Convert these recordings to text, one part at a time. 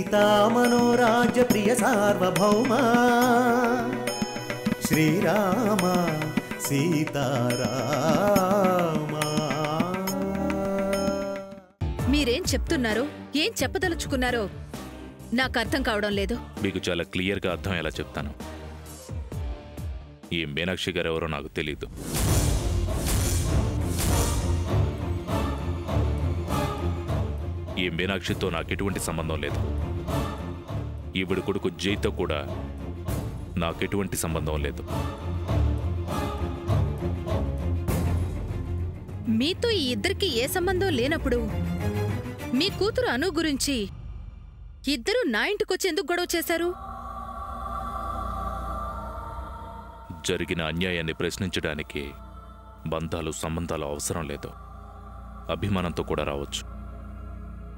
సీతా మనోరాజ్య ప్రియ సార్వభౌమ శ్రీరామ సీతారామ. మీరేం చెప్తున్నారో ఏం చెప్పదలుచుకున్నారో నాకు అర్థం కావడం లేదు. మీకు చాలా క్లియర్గా అర్థం ఎలా చెప్తాను. ఈ మీనాక్షి గారు ఎవరో నాకు తెలీదు. ఈ మీనాక్షితో నాకు ఎటువంటి సంబంధం లేదు. ఈవిడ కొడుకు జైతో కూడా నాకెటువంటి సంబంధం లేదు. మీతో ఈ ఇద్దరికి ఏ సంబంధం లేనప్పుడు మీ కూతురు అను గురించి ఇద్దరూ నా ఇంటికొచ్చి ఎందుకు గొడవ చేశారు? జరిగిన అన్యాయాన్ని ప్రశ్నించడానికి బంధాలు సంబంధాలు అవసరం లేదు. అభిమానంతో కూడా రావచ్చు.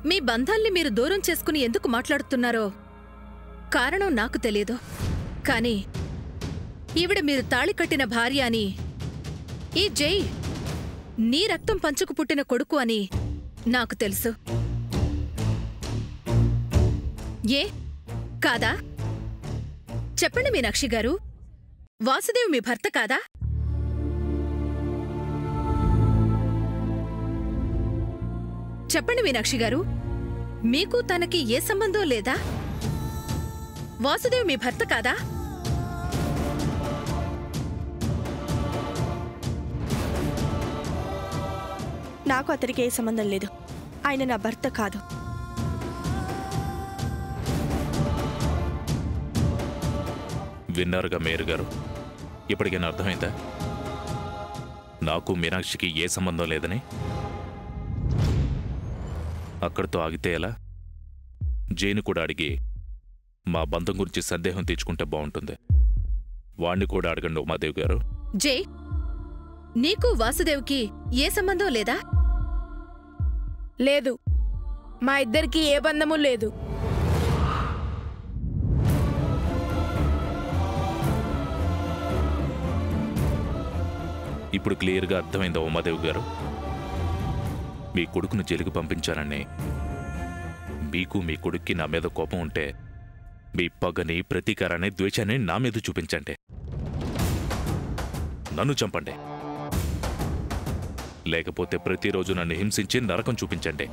మీ బంధాల్ని మీరు దూరం చేసుకుని ఎందుకు మాట్లాడుతున్నారో కారణం నాకు తెలియదు. కానీ ఈవిడ మీరు తాళి కట్టిన భార్య అని, ఈ జై నీ రక్తం పంచుకు పుట్టిన కొడుకు అని నాకు తెలుసు. ఏ కాదా? చెప్పండి మీనాక్షి గారు, వాసుదేవ్ మీ భర్త కాదా? చెప్పండి మీనాక్షి గారు, మీకు తనకి ఏ సంబంధం లేదా? వాసుదేవ్ మీ భర్త కాదా? నాకు అతనికి ఏ సంబంధం లేదు. ఆయన నా భర్త కాదు. విన్నారుగా మేయర్ గారు, ఇప్పటికైనా అర్థమైందా నాకు మీనాక్షికి ఏ సంబంధం లేదని? అక్కడితో ఆగితే ఎలా? జైను కూడా అడిగి మా బంధం గురించి సందేహం తీర్చుకుంటే బాగుంటుంది. వాణ్ణి కూడా అడగండి ఉమాదేవి గారు. జై, నీకు వాసుదేవ్కి ఏ సంబంధం లేదా? లేదు, మా ఇద్దరికి ఏ బంధము లేదు. ఇప్పుడు క్లియర్గా అర్థమైందా ఉమాదేవి గారు? మీ కొడుకును జైలుకు పంపించానని మీకు మీ కొడుక్కి నా మీద కోపం ఉంటే మీ పగని, ప్రతీకారాన్ని, ద్వేషాన్ని నా మీద చూపించండి. నన్ను చంపండి. లేకపోతే ప్రతిరోజు నన్ను హింసించి నరకం చూపించండి.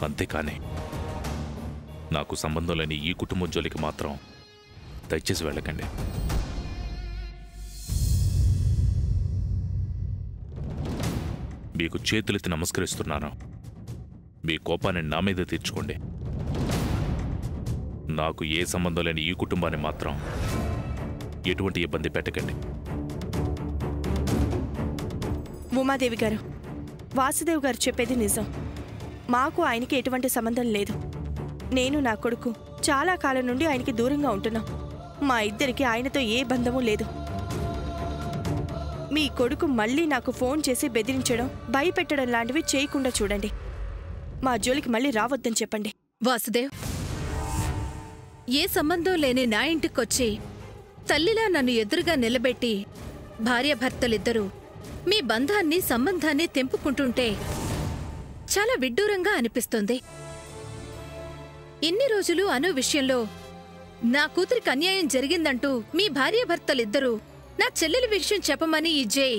అంతేకాని నాకు సంబంధం లేని ఈ కుటుంబం జోలికి మాత్రం దయచేసి వెళ్ళకండి. మీకు చేతులెత్తి నమస్కరిస్తున్నాను. మీ కోపాన్ని నా మీద తీర్చుకోండి. నాకు ఏ సంబంధం లేని ఈ కుటుంబాన్ని మాత్రం ఎటువంటి ఇబ్బంది పెట్టకండి. ఉమాదేవి గారు, వాసుదేవ్ గారు చెప్పేది నిజం. మాకు ఆయనకి ఎటువంటి సంబంధం లేదు. నేను నా కొడుకు చాలా కాలం నుండి ఆయనకి దూరంగా ఉంటున్నాం. మా ఇద్దరికి ఆయనతో ఏ బంధము లేదు. మీ కొడుకు మళ్ళీ నాకు ఫోన్ చేసి బెదిరించడం, భయపెట్టడం లాంటివి చేయకుండా చూడండి. మా జోలికి మళ్ళీ రావద్దని చెప్పండి. వాసుదేవ్, ఏ సంబంధం లేని నా ఇంటికొచ్చి తల్లిలా నన్ను ఎదురుగా నిలబెట్టి భార్యాభర్తలిద్దరూ మీ బంధాన్ని, సంబంధాన్ని తెంపుకుంటుంటే చాలా విడ్డూరంగా అనిపిస్తుంది. ఇన్ని రోజులు అను విషయంలో నా కూతురికి అన్యాయం జరిగిందంటూ మీ భార్యాభర్తలిద్దరూ నా చెల్లెలి విషయం చెప్పమని ఈ జై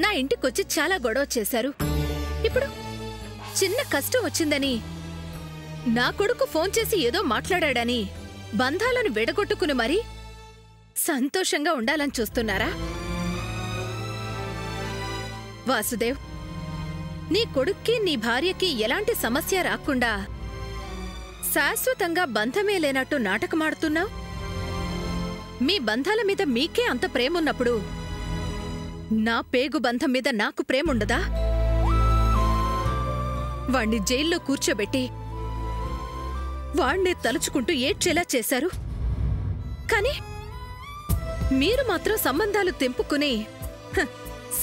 నా ఇంటికొచ్చి చాలా గొడవ చేశారు. ఇప్పుడు చిన్న కష్టం వచ్చిందని, నా కొడుకు ఫోన్ చేసి ఏదో మాట్లాడాడని బంధాలను విడగొట్టుకుని మరీ సంతోషంగా ఉండాలని చూస్తున్నారా? వాసుదేవ్, నీ కొడుక్కి, నీ భార్యకి ఎలాంటి సమస్య రాకుండా శాశ్వతంగా బంధమే లేనట్టు నాటకమాడుతున్నావు. మీ బంధాల మీద మీకే అంత ప్రేమున్నప్పుడు నా పేగు బంధం మీద నాకు ప్రేముండదా? వాణ్ణి జైల్లో కూర్చోబెట్టి వాణ్ణి తలుచుకుంటూ ఏడ్చేలా చేశారు. కాని మీరు మాత్రం సంబంధాలు తెంపుకుని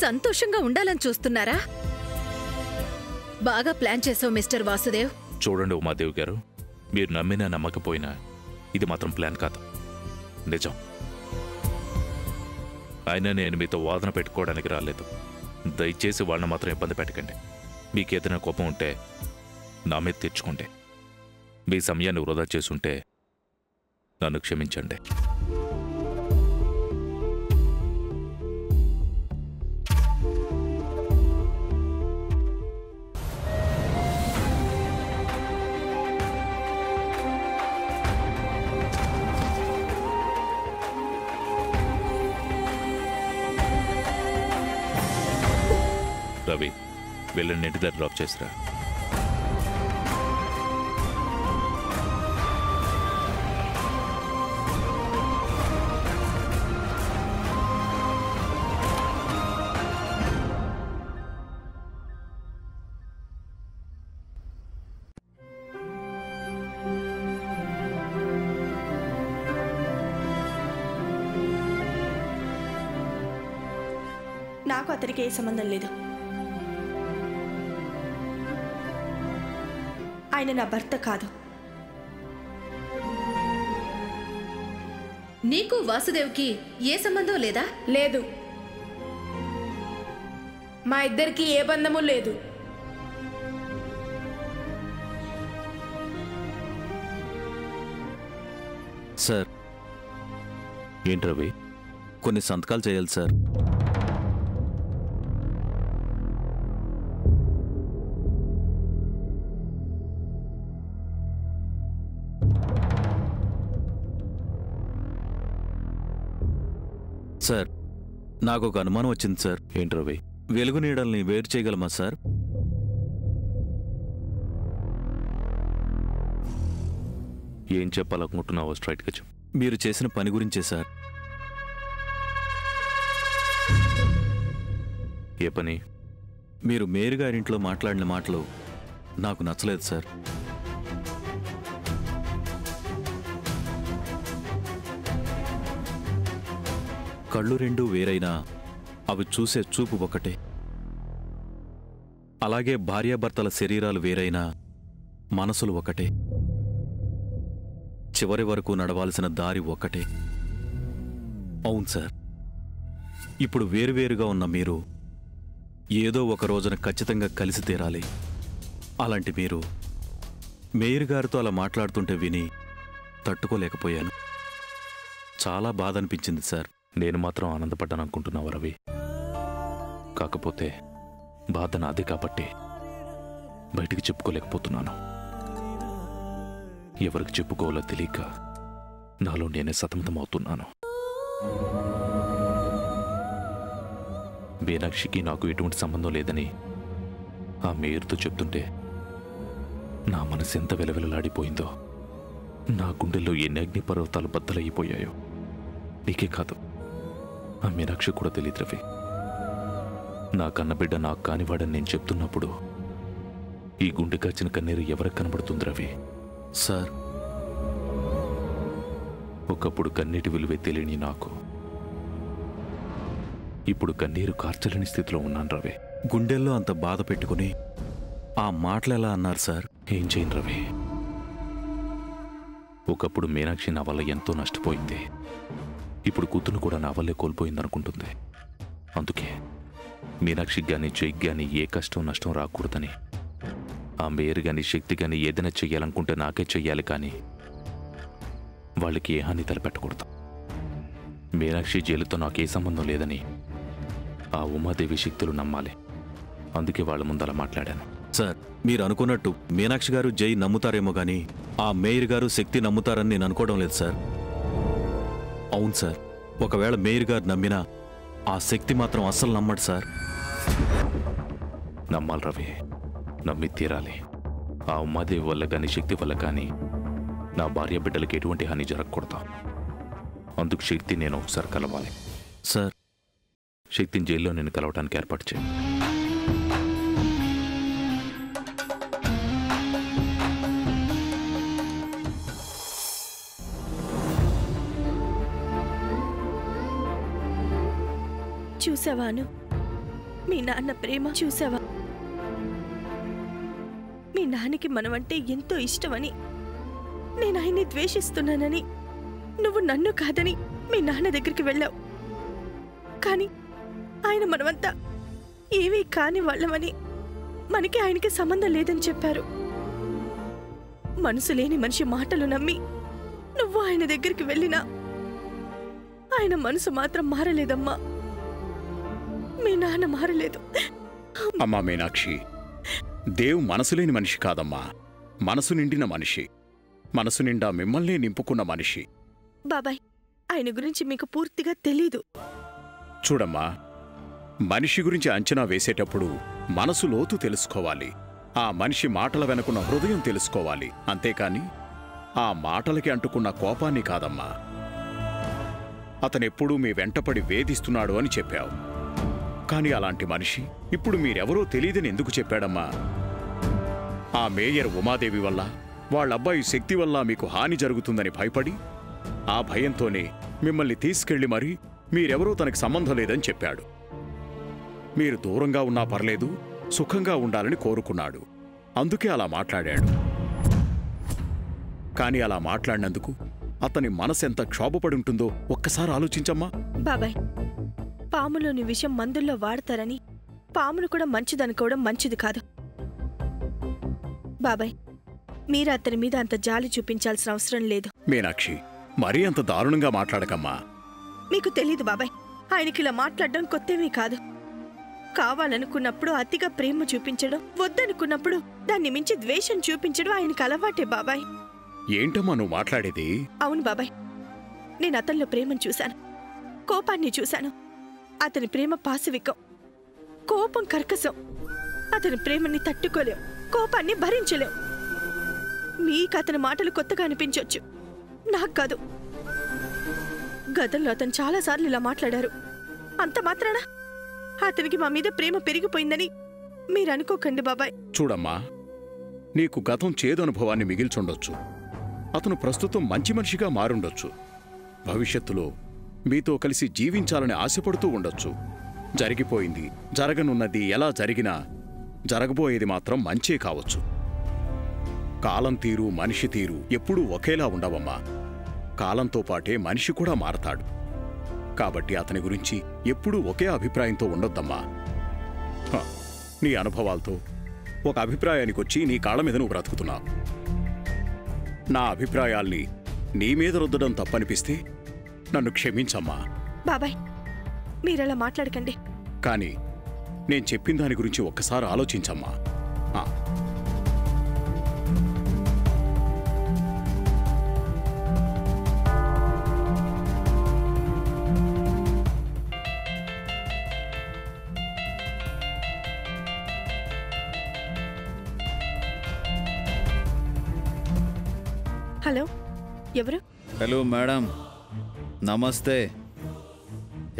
సంతోషంగా ఉండాలని చూస్తున్నారా? బాగా ప్లాన్ చేసావు మిస్టర్ వాసుదేవ్. చూడండి ఉమాదేవి గారు, మీరు నమ్మినా నమ్మకపోయినా ఇది మాత్రం ప్లాన్ కాదు, నిజం. అయినా నేను మీతో వాదన పెట్టుకోవడానికి రాలేదు. దయచేసి వాళ్ళని మాత్రం ఇబ్బంది పెట్టకండి. మీకేదైనా కోపం ఉంటే నా మీద తెచ్చుకోండి. మీ సమయాన్ని వృధా చేసుంటే నన్ను క్షమించండి. రవి, వెళ్ళండి, ఇంటి దగ్గర డ్రాప్ చేసిరా. నాకు అతనికి ఏ సంబంధం లేదు. ఆయన నా భర్త కాదు. నీకు వాసుదేవ్కి ఏ సంబంధం లేదా? లేదు, మా ఇద్దరికి ఏ బంధము లేదు. సార్, ఏంటి రవి? కొన్ని సంతకాలు చేయాలి సార్. సార్, నాకు ఒక అనుమానం వచ్చింది సార్. ఏంటి రవి? వెలుగు నీడల్ని వేరు చేయగలమా సార్? ఏం చెప్పాలనుకుంటున్నావో స్ట్రైట్గా చెప్పు. మీరు చేసిన పని గురించే సార్. ఏ పని? మీరు మేరీ గారింట్లో మాట్లాడిన మాటలు నాకు నచ్చలేదు సార్. కళ్ళు రెండు వేరైనా అవి చూసే చూపు ఒకటే. అలాగే భార్యాభర్తల శరీరాలు వేరైనా మనసులు ఒకటే. చివరి వరకు నడవాల్సిన దారి ఒకటే. అవును సార్, ఇప్పుడు వేరువేరుగా ఉన్న మీరు ఏదో ఒక రోజున ఖచ్చితంగా కలిసి తీరాలి. అలాంటి మీరు మేయర్ గారితో అలా మాట్లాడుతుంటే విని తట్టుకోలేకపోయాను. చాలా బాధ అనిపించింది సార్. నేను మాత్రం ఆనందపడ్డాను అనుకుంటున్నావు రవి? కాకపోతే బాధ నాది కాబట్టి బయటికి చెప్పుకోలేకపోతున్నాను. ఎవరికి చెప్పుకోవాలో తెలియక నాలో నేనే సతమతమవుతున్నాను. మీనాక్షికి నాకు ఎటువంటి సంబంధం లేదని ఆ మేయర్తో చెప్తుంటే నా మనసు ఎంత వెలవెలలాడిపోయిందో, నా గుండెల్లో ఎన్ని అగ్నిపర్వతాలు బద్దలైపోయాయో నీకే కాదు, ఆ మీనాక్షి కూడా తెలియదు రవి. నా కన్నబిడ్డ నాకు కానివాడని నేను చెప్తున్నప్పుడు ఈ గుండె కాచిన కన్నీరు ఎవరికి కనబడుతుంది రవి? సార్, ఒకప్పుడు కన్నీటి విలువే తెలియని నాకు ఇప్పుడు కన్నీరు కార్చలేని స్థితిలో ఉన్నాను రవి. గుండెల్లో అంత బాధ పెట్టుకుని ఆ మాటలెలా అన్నారు సార్? ఏం చేయను రవి. ఒకప్పుడు మీనాక్షి నా వల్ల ఎంతో నష్టపోయింది. ఇప్పుడు కూతురు కూడా నా వల్లే కోల్పోయిందనుకుంటుంది. అందుకే మీనాక్షికి కానీ చెయ్యి కానీ ఏ కష్టం నష్టం రాకూడదని ఆ మేయర్ కానీ శక్తి కానీ ఏదైనా చెయ్యాలనుకుంటే నాకే చెయ్యాలి, కానీ వాళ్ళకి ఏ హాని తలపెట్టకూడదు. మీనాక్షి జైలుతో నాకే సంబంధం లేదని ఆ ఉమాదేవి శక్తులు నమ్మాలి. అందుకే వాళ్ళ ముందు అలా మాట్లాడాను. సార్, మీరు అనుకున్నట్టు మీనాక్షి గారు జై నమ్ముతారేమో గాని ఆ మేయర్ గారు శక్తి నమ్ముతారని నేను అనుకోవడం లేదు సార్. అవును సార్, ఒకవేళ మేయర్ గారు నమ్మినా ఆ శక్తి మాత్రం అస్సలు నమ్మడు సార్. నమ్మాలి రవి, నమ్మి తీరాలి. ఆ ఉమాదేవి వల్ల కానీ శక్తి వల్ల కానీ నా భార్య బిడ్డలకి ఎటువంటి హాని జరగకూడదు. అందుకు శక్తి నేను ఒకసారి కలవాలి. సార్, శక్తిని జైల్లో నేను కలవడానికి ఏర్పాటు చేయి. చూసావాను, మీ నాన్న ప్రేమ చూసావా? మీ నాన్నకి మనమంటే ఎంతో ఇష్టమని, నేను ఆయన్ని ద్వేషిస్తున్నానని నువ్వు నన్ను కాదని మీ నాన్న దగ్గరికి వెళ్ళావు. కానీ ఆయన మనమంతా ఏమీ కాని వాళ్ళమని, మనకి ఆయనకి సంబంధం లేదని చెప్పారు. మనసు లేని మనిషి మాటలు నమ్మి నువ్వు ఆయన దగ్గరికి వెళ్ళినా ఆయన మనసు మాత్రం మారలేదమ్మా. మీ నాన్న మారలేదు. అమ్మా మీనాక్షి, దేవ్ మనసులేని మనిషి కాదమ్మా, మనసు నిండిన మనిషి. మనసు నిండా మిమ్మల్ని నింపుకున్న మనిషి. బాబాయ్, ఆయన గురించి మీకు పూర్తిగా తెలీదు. చూడమ్మా, మనిషి గురించి అంచనా వేసేటప్పుడు మనసు లోతు తెలుసుకోవాలి. ఆ మనిషి మాటల వెనుకున్న హృదయం తెలుసుకోవాలి. అంతేకాని ఆ మాటలకి అంటుకున్న కోపాన్ని కాదమ్మా. అతనెప్పుడూ మీ వెంటపడి వేధిస్తున్నాడు అని చెప్పావు. కాని అలాంటి మనిషి ఇప్పుడు మీరెవరో తెలీదని ఎందుకు చెప్పాడమ్మా? ఆ మేయర్ ఉమాదేవి వల్ల, వాళ్ళబ్బాయి శక్తి వల్ల మీకు హాని జరుగుతుందని భయపడి, ఆ భయంతోనే మిమ్మల్ని తీసుకెళ్లి మరీ మీరెవరో తనకి సంబంధం లేదని చెప్పాడు. మీరు దూరంగా ఉన్నా పర్లేదు, సుఖంగా ఉండాలని కోరుకున్నాడు. అందుకే అలా మాట్లాడాడు. కాని అలా మాట్లాడినందుకు అతని మనసెంత క్షోభపడుంటుందో ఒక్కసారి ఆలోచించమ్మా. బాబాయ్, పాములోని విషయం మందుల్లో వాడతారని పామును కూడా మంచిదనుకోవడం మంచిది కాదు. బాబాయ్, మీరు అతని మీద అంత జాలి చూపించాల్సిన అవసరం లేదు. మీనాక్షి, మరీ అంత దారుణంగా మాట్లాడకమ్మా. మీకు తెలీదు బాబాయ్, ఆయనకిలా మాట్లాడడం కొత్తేమీ కాదు. కావాలనుకున్నప్పుడు అతిగా ప్రేమ చూపించడం, వద్దనుకున్నప్పుడు దాన్ని మించి ద్వేషం చూపించడం ఆయనకు అలవాటే బాబాయ్. ఏంటమ్మా నువ్వు మాట్లాడేది? అవును బాబాయ్, నేను అతనిలో ప్రేమను చూశాను, కోపాన్ని చూశాను. అతని ప్రేమ పాశవికం, కోపం కర్కశం. అతని ప్రేమని తట్టుకోలేం, కోపాన్ని భరించలేం. మీకు అతని మాటలు కొత్తగా అనిపించొచ్చు, నాకు కాదు. గతంలో అతను చాలాసార్లు ఇలా మాట్లాడారు. అంత మాత్రానా అతనికి మా మీద ప్రేమ పెరిగిపోయిందని మీరు అనుకోకండి బాబాయ్. చూడమ్మా, నీకు గతం చేదు అనుభవాన్ని మిగిల్చుండొచ్చు. అతను ప్రస్తుతం మంచి మనిషిగా మారుండొచ్చు. భవిష్యత్తులో మీతో కలిసి జీవించాలని ఆశపడుతూ ఉండొచ్చు. జరిగిపోయింది, జరగనున్నది ఎలా జరిగినా జరగబోయేది మాత్రం మంచే కావచ్చు. కాలం తీరు, మనిషి తీరు ఎప్పుడూ ఒకేలా ఉండవమ్మా. కాలంతో పాటే మనిషి కూడా మారతాడు. కాబట్టి అతని గురించి ఎప్పుడూ ఒకే అభిప్రాయంతో ఉండొద్దమ్మా. నీ అనుభవాలతో ఒక అభిప్రాయానికొచ్చి నీ కాళ్ళ మీద నువ్వు బ్రతుకుతున్నావు. నా అభిప్రాయాల్ని నీ మీద రుద్దడం తప్పనిపిస్తే నన్ను క్షమించమ్మా. బాబాయ్, మీరలా మాట్లాడకండి. కానీ నేను చెప్పిన దాని గురించి ఒక్కసారి ఆలోచించమ్మా. హలో, ఎవరు? హలో మేడం, నమస్తే.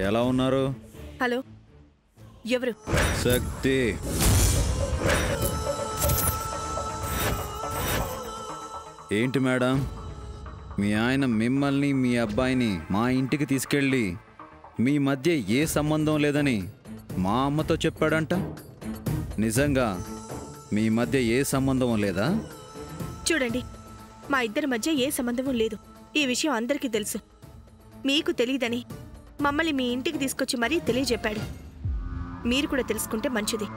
ఎలా ఉన్నారు? హలో, ఎవరు? శక్తి. ఏంటి మేడం, మీ ఆయన మిమ్మల్ని మీ అబ్బాయిని మా ఇంటికి తీసుకెళ్ళి మీ మధ్య ఏ సంబంధం లేదని మా అమ్మతో చెప్పాడంట. నిజంగా మీ మధ్య ఏ సంబంధం లేదా? చూడండి, మా ఇద్దరి మధ్య ఏ సంబంధము లేదు. ఈ విషయం అందరికీ తెలుసు. మీకు తెలియదని మమ్మల్ని మీ ఇంటికి తీసుకొచ్చి మరీ తెలియజెప్పాడు. మీరు కూడా తెలుసుకుంటే మంచిది.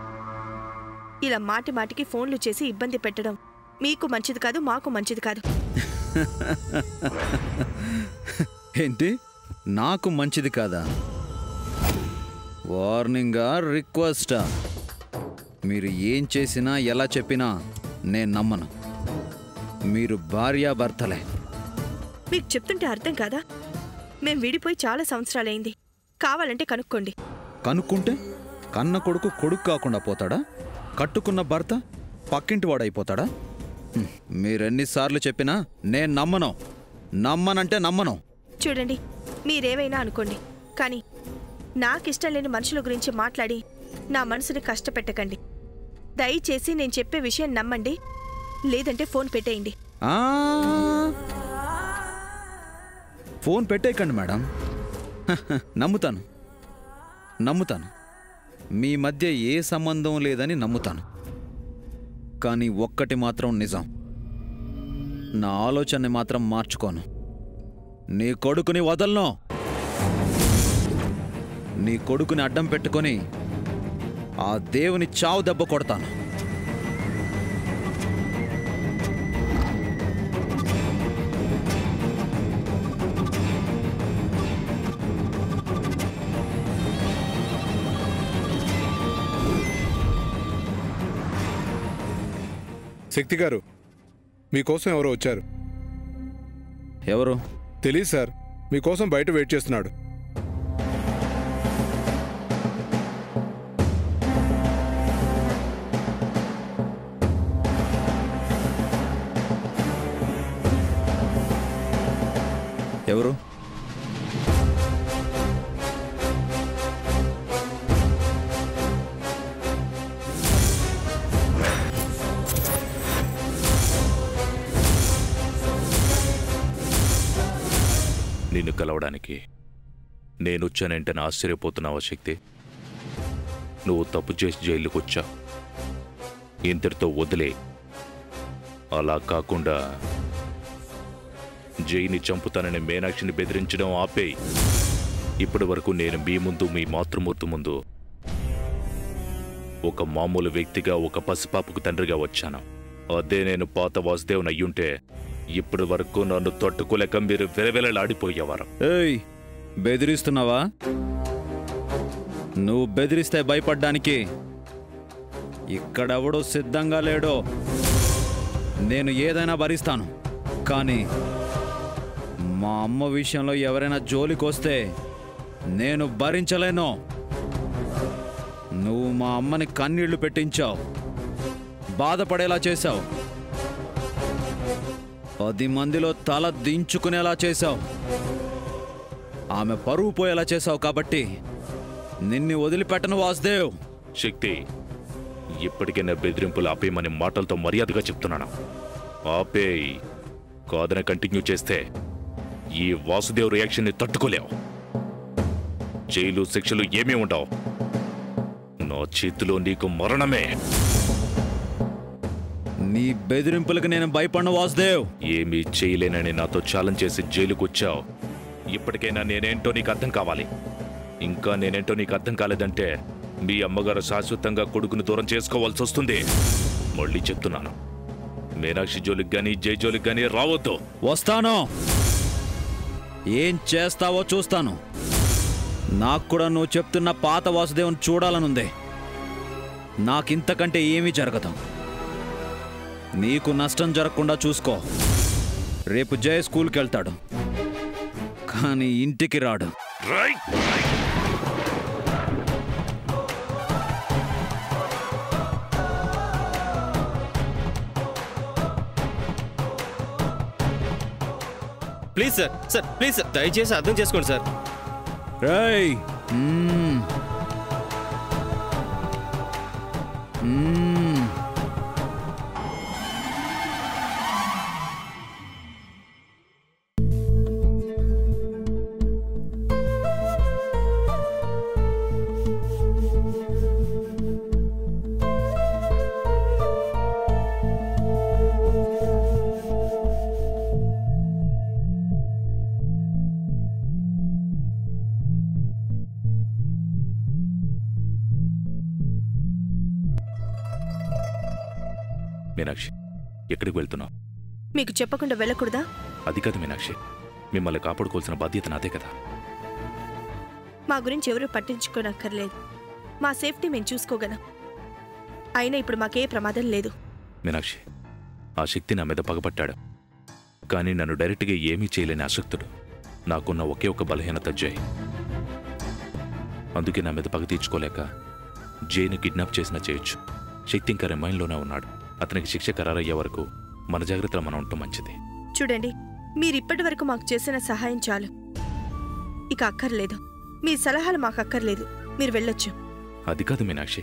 ఇలా మాటి మాటికి ఫోన్లు చేసి ఇబ్బంది పెట్టడం మీకు మంచిది కాదు, మాకు మంచిది కాదు. ఏంటి, నాకు మంచిది కాదా? వార్నింగా, రిక్వెస్టా? మీరు ఏం చేసినా ఎలా చెప్పినా నేను నమ్మను. మీరు భార్యాభర్తలే. మీకు చెప్తుంటే అర్థం కాదా? మేం విడిపోయి చాలా సంవత్సరాలైంది. కావాలంటే కనుక్కోండి. కనుక్కుంటే కన్న కొడుకు కొడుకు కాకుండా పోతాడా? కట్టుకున్న భర్త పక్కింటి వాడైపోతాడా? మీరెన్నిసార్లు చెప్పినా నేను నమ్మను. నమ్మనంటే నమ్మను. చూడండి, మీరేవైనా అనుకోండి, కానీ నాకిష్టం లేని మనుషుల గురించి మాట్లాడి నా మనసుని కష్టపెట్టకండి. దయచేసి నేను చెప్పే విషయం నమ్మండి, లేదంటే ఫోన్ పెట్టేయండి. ఫోన్ పెట్టేయకండి మేడం. నమ్ముతాను, మీ మధ్య ఏ సంబంధం లేదని నమ్ముతాను. కానీ ఒక్కటి మాత్రం నిజం, నా ఆలోచనని మాత్రం మార్చుకోను. నీ కొడుకుని వదలను. నీ కొడుకుని అడ్డం పెట్టుకొని ఆ దేవుని చావు దెబ్బ కొడతాను. శక్తి గారు, మీకోసం ఎవరో వచ్చారు. ఎవరు? తెలీదు సార్, మీకోసం బయట వెయిట్ చేస్తున్నాడు. ఎవరు? నిన్ను కలవడానికి నేనొచ్చానంటేనే ఆశ్చర్యపోతున్నావా శక్తి? నువ్వు తప్పు చేసి జైలుకు వచ్చా, ఇంతటితో వదిలే. అలా కాకుండా జైని చంపుతానని మీనాక్షిని బెదిరించడం ఆపేయి. ఇప్పటి వరకు నేను మీ ముందు, మీ మాతృమూర్తి ముందు ఒక మామూలు వ్యక్తిగా, ఒక పసిపాపకు తండ్రిగా వచ్చాను. అదే నేను పాత వాసుదేవుని అయ్యుంటే ఇప్పటి వరకు నన్ను తట్టుకోలేక మీరు వెలవెలలాడిపోయేవారు. ఏయ్, బెదిరిస్తున్నావా? నువ్వు బెదిరిస్తే భయపడ్డానికి ఇక్కడెవడో సిద్ధంగా లేడో. నేను ఏదైనా భరిస్తాను, కానీ మా అమ్మ విషయంలో ఎవరైనా జోలికొస్తే నేను భరించలేను. నువ్వు మా అమ్మని కన్నీళ్లు పెట్టించావు, బాధపడేలా చేశావు, 10 మందిలో తల దించుకునేలా చేశావు, ఆమె పరువు పోయేలా చేశావు. కాబట్టి నిన్ను వదిలిపెట్టను వాసుదేవ్. శక్తి, ఇప్పటికైనా బెదిరింపులు ఆపేయమని మాటలతో మర్యాదగా చెప్తున్నాను. ఆపేయి. కాదని కంటిన్యూ చేస్తే ఈ వాసుదేవ్ రియాక్షన్ని తట్టుకోలేవు. జైలు శిక్షలు ఏమీ ఉండవు. నా చేతిలో నీకు మరణమే. నీ బెదిరింపులకు నేను భయపడను వాసుదేవ్. ఏమీ చేయలేనని నాతో ఛాలెంజ్ చేసి జైలుకు వచ్చావు. ఇప్పటికైనా నేనేంటో నీకు అర్థం కావాలి. ఇంకా నేనేంటో నీకు అర్థం కాలేదంటే మీ అమ్మగారు శాశ్వతంగా కొడుకును దూరం చేసుకోవాల్సి వస్తుంది. మళ్ళీ చెప్తున్నాను, మీనాక్షి జోలికి గాని, జై జోలికి గాని రావద్దు. వస్తాను. ఏం చేస్తావో చూస్తాను. నాకు కూడా నువ్వు చెప్తున్న పాత వాసుదేవుని చూడాలనుంది. నాకింతకంటే ఏమీ జరగదు. నీకు నష్టం జరగకుండా చూసుకో. రేపు జయ స్కూల్కి వెళ్తాడు, కానీ ఇంటికి రాడు. Please sir, sir please sir, దయచేసి అర్థం చేసుకోండి సార్. రేయ్, మీనాక్షి, ఎక్కడికి వెళ్తున్నావు? మీకు చెప్పకుండా వెళ్ళకూడదా? అది కాదు మీనాక్షి, మిమ్మల్ని కాపాడుకోవాల్సిన బాధ్యత నాదే కదా. మా గురించి ఎవరూ పట్టించుకోనక్కర్లేదు. మా సేఫ్టీ మేము చూసుకోగలం. అయినా ఇప్పుడు మాకే ప్రమాదం లేదు. మీనాక్షి, ఆ శక్తి నా మీద పగపట్టాడు, కానీ నన్ను డైరెక్ట్గా ఏమీ చేయలేని అశక్తుడు. నాకున్న ఒకే ఒక బలహీనత జై. అందుకే నా మీద పగ తీర్చుకోలేక జైని కిడ్నాప్ చేసినా చేయొచ్చు. శక్తి ఇంకా రిమైండ్లోనే ఉన్నాడు. అతనికి శిక్ష ఖరారయ్యే వరకు మన జాగ్రత్తలో మనం ఉండటం మంచిది. చూడండి, మీరిప్పటి వరకు మాకు చేసిన సహాయం చాలు. ఇక అక్కర్లేదు. మీ సలహాలు మాకు అక్కర్లేదు. మీరు వెళ్ళొచ్చు. అది కాదు మీనాక్షి,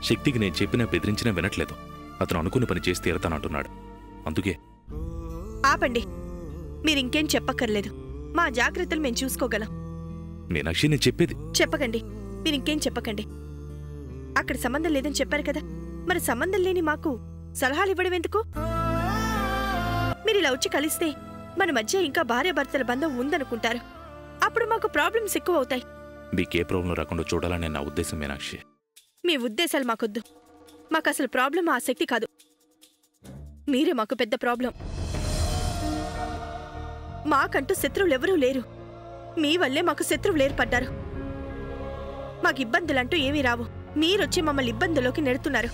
శక్తికి నేను చెప్పినా బెదిరించినా వినట్లేదు. అతను అనుకున్న పని చేసి తీరతానంటున్నాడు. అందుకే. ఆపండి. మీరింకేం చెప్పక్కర్లేదు. మా జాగ్రత్తలు మేము చూసుకోగలం. మీనాక్షి, నేను చెప్పేది. చెప్పకండి. మీరింకేం చెప్పకండి. అక్కడ సంబంధం లేదని చెప్పారు కదా, మరి సంబంధం లేని మాకు సలహాలు ఇవ్వడం ఎందుకు? మీరు ఇలా వచ్చి కలిస్తే మన మధ్య ఇంకా భార్యాభర్తల బంధం ఉందనుకుంటారు. అప్పుడు మాకు ప్రాబ్లమ్స్ ఎక్కువ అవుతాయి. మీకే ప్రాబ్లం రాకుండా చూడాలని నా ఉద్దేశం మీనాక్షి. మీ ఉద్దేశాలు మాకొద్దు. మాకు అసలు ప్రాబ్లం ఆ శక్తి కాదు. మీరే మాకు పెద్ద ప్రాబ్లం. మాకంటూ శత్రువులెవరూ లేరు. మీ వల్లే మాకు శత్రువులు ఏర్పడ్డారు. మాకు ఇబ్బందులంటూ ఏమీ రావు. మీరొచ్చి మమ్మల్ని ఇబ్బందుల్లోకి నెడుతున్నారు.